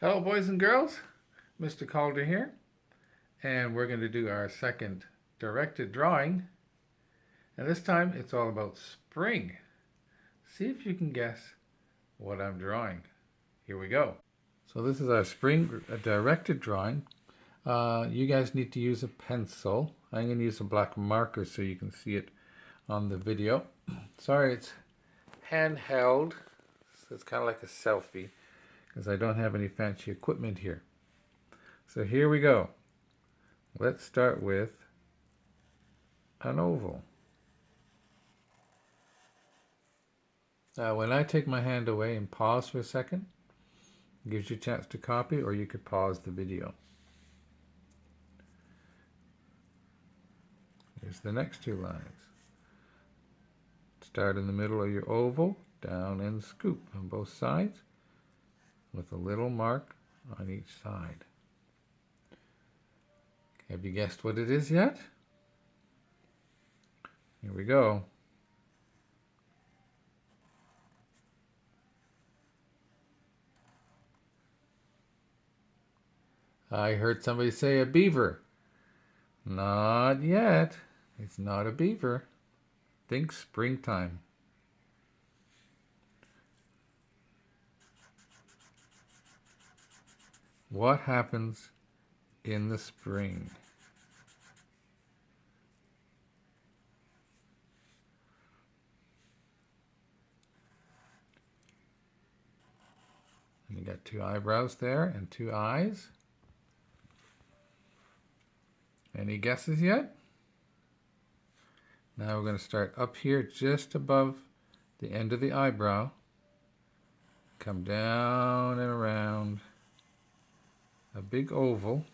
Hello boys and girls, Mr. Calder here, and we're going to do our second directed drawing, and this time it's all about spring. See if you can guess what I'm drawing. Here we go. So this is our spring directed drawing. You guys need to use a pencil. I'm going to use a black marker so you can see it on the video. Sorry, it's handheld, so it's kind of like a selfie, because I don't have any fancy equipment here. So here we go. Let's start with an oval. Now when I take my hand away and pause for a second, it gives you a chance to copy, or you could pause the video. Here's the next two lines. Start in the middle of your oval, down and scoop on both sides, with a little mark on each side. Have you guessed what it is yet? Here we go. I heard somebody say a beaver. Not yet. It's not a beaver. Think springtime. What happens in the spring? And you got two eyebrows there and two eyes. Any guesses yet? Now we're going to start up here just above the end of the eyebrow. Come down and around a big oval.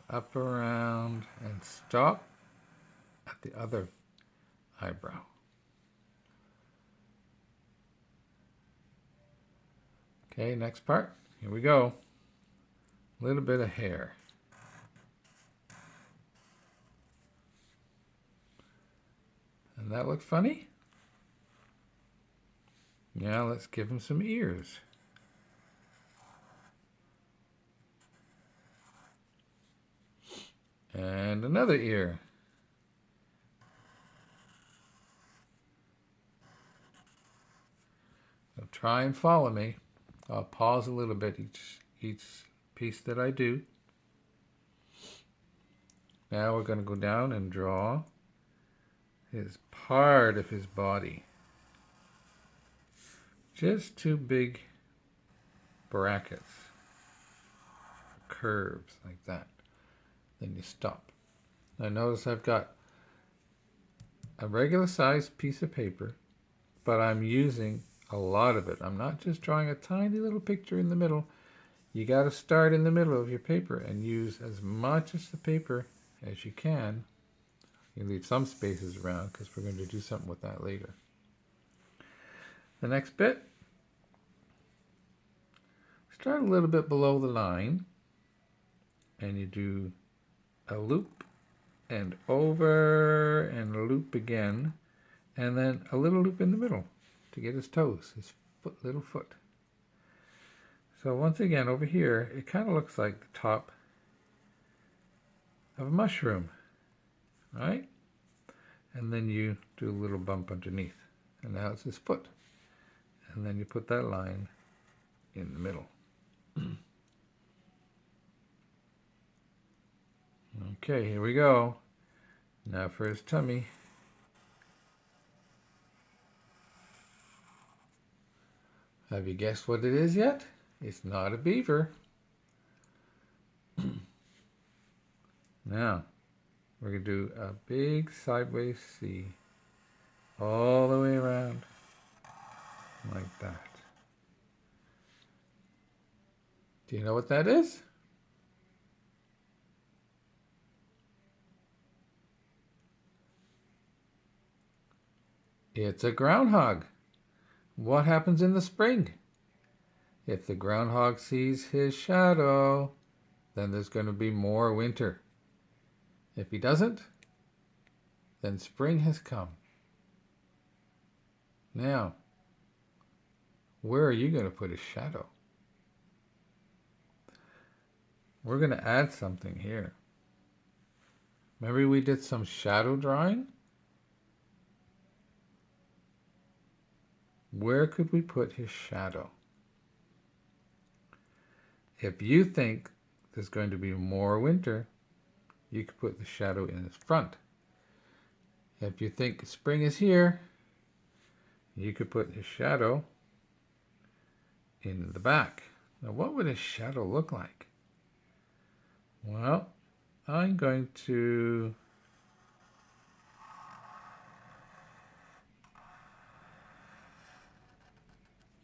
Up around and stop at the other eyebrow. Okay, next part. Here we go. A little bit of hair. And that look funny? Yeah, let's give him some ears. And another ear. So try and follow me. I'll pause a little bit each piece that I do. Now we're going to go down and draw his part of his body. Just two big brackets, curves like that. Then you stop. Now notice I've got a regular sized piece of paper, but I'm using a lot of it. I'm not just drawing a tiny little picture in the middle. You got to start in the middle of your paper and use as much of the paper as you can. You leave some spaces around because we're going to do something with that later. The next bit, start a little bit below the line and you do a loop and over and a loop again, and then a little loop in the middle to get his toes, his little foot. So once again over here, it kind of looks like the top of a mushroom, right? And then you do a little bump underneath, and now it's his foot. And then you put that line in the middle. Okay, here we go. Now for his tummy. Have you guessed what it is yet? It's not a beaver. Now, we're going to do a big sideways C all the way around like that. Do you know what that is? It's a groundhog. What happens in the spring? If the groundhog sees his shadow, then there's going to be more winter. If he doesn't, then spring has come. Now, Where are you going to put his shadow? We're going to add something here. Remember we did some shadow drawing? Where could we put his shadow? If you think there's going to be more winter, you could put the shadow in his front. If you think spring is here, you could put his shadow in the back. Now, what would his shadow look like? Well, I'm going to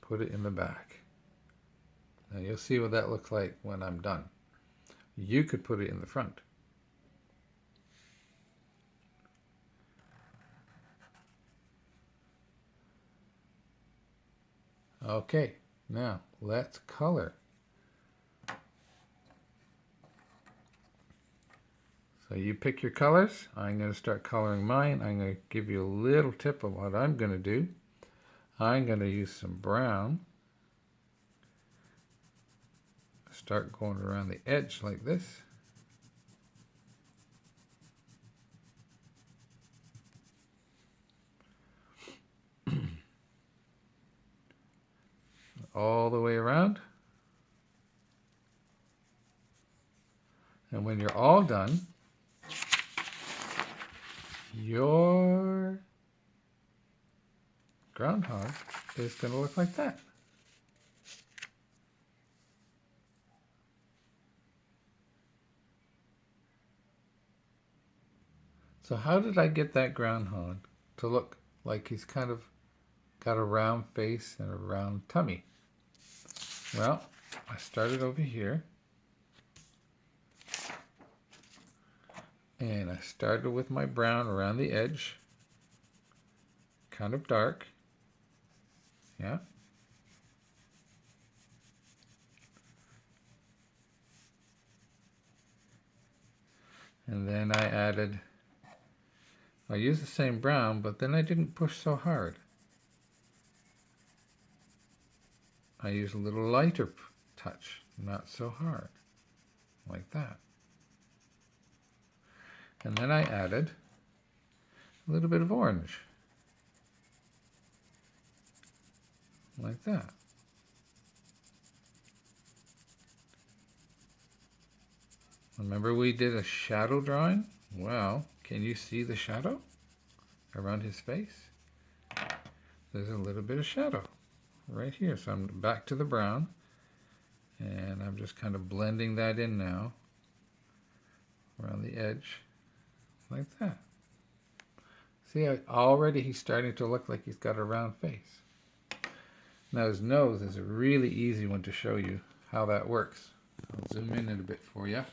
put it in the back. Now you'll see what that looks like when I'm done. You could put it in the front. Okay, now let's color. So you pick your colors. I'm going to start coloring mine. I'm going to give you a little tip of what I'm going to do. I'm going to use some brown. Start going around the edge like this. All the way around. And when you're all done, your groundhog is going to look like that. So how did I get that groundhog to look like he's kind of got a round face and a round tummy? Well, I started over here. And I started with my brown around the edge. Kind of dark. Yeah. And then I used the same brown, but then I didn't push so hard. I used a little lighter touch, not so hard, like that. And then I added a little bit of orange, like that. Remember we did a shadow drawing? Well, can you see the shadow around his face? There's a little bit of shadow right here. So I'm back to the brown, and I'm just kind of blending that in now around the edge, like that. See, already he's starting to look like he's got a round face. Now his nose is a really easy one to show you how that works. I'll zoom in a bit for you.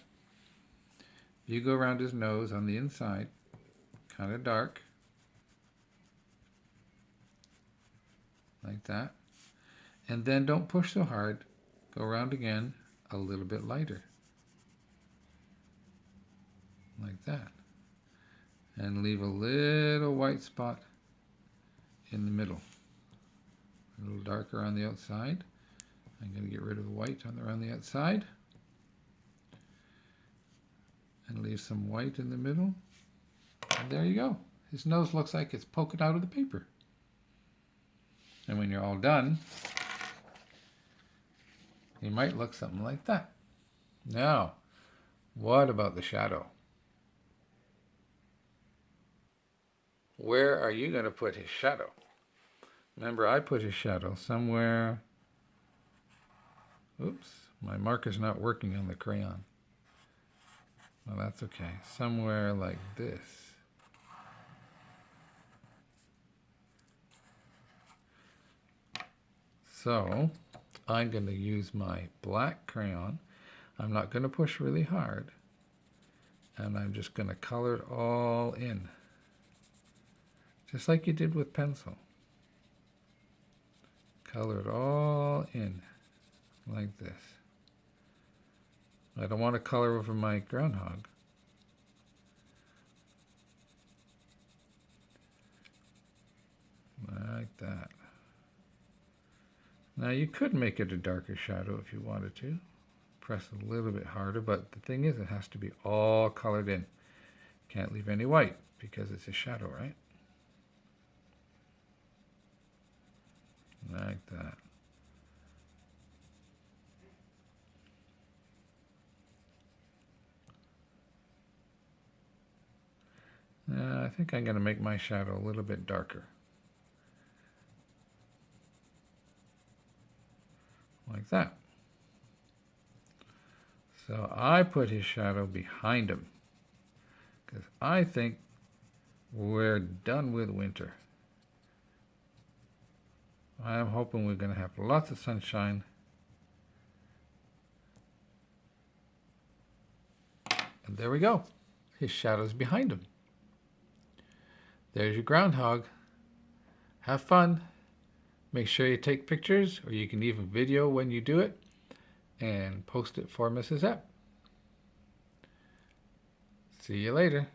You go around his nose on the inside, kind of dark, like that. And then don't push so hard. Go around again a little bit lighter, like that. And leave a little white spot in the middle. A little darker on the outside. I'm going to get rid of the white around the outside. And leave some white in the middle. And there you go. His nose looks like it's poking out of the paper. And when you're all done, he might look something like that. Now, what about the shadow? Where are you going to put his shadow? Remember, I put his shadow somewhere. Oops, my marker's not working on the crayon. Well, that's okay. Somewhere like this. So, I'm going to use my black crayon. I'm not going to push really hard. And I'm just going to color it all in. Just like you did with pencil. Color it all in, like this. I don't want to color over my groundhog. Like that. Now you could make it a darker shadow if you wanted to. Press a little bit harder, but the thing is it has to be all colored in. Can't leave any white because it's a shadow, right? Like that. I think I'm going to make my shadow a little bit darker. Like that. So I put his shadow behind him because I think we're done with winter. I'm hoping we're going to have lots of sunshine. And there we go. His shadow's behind him. There's your groundhog. Have fun. Make sure you take pictures, or you can even video when you do it and post it for Mrs. Epp. See you later.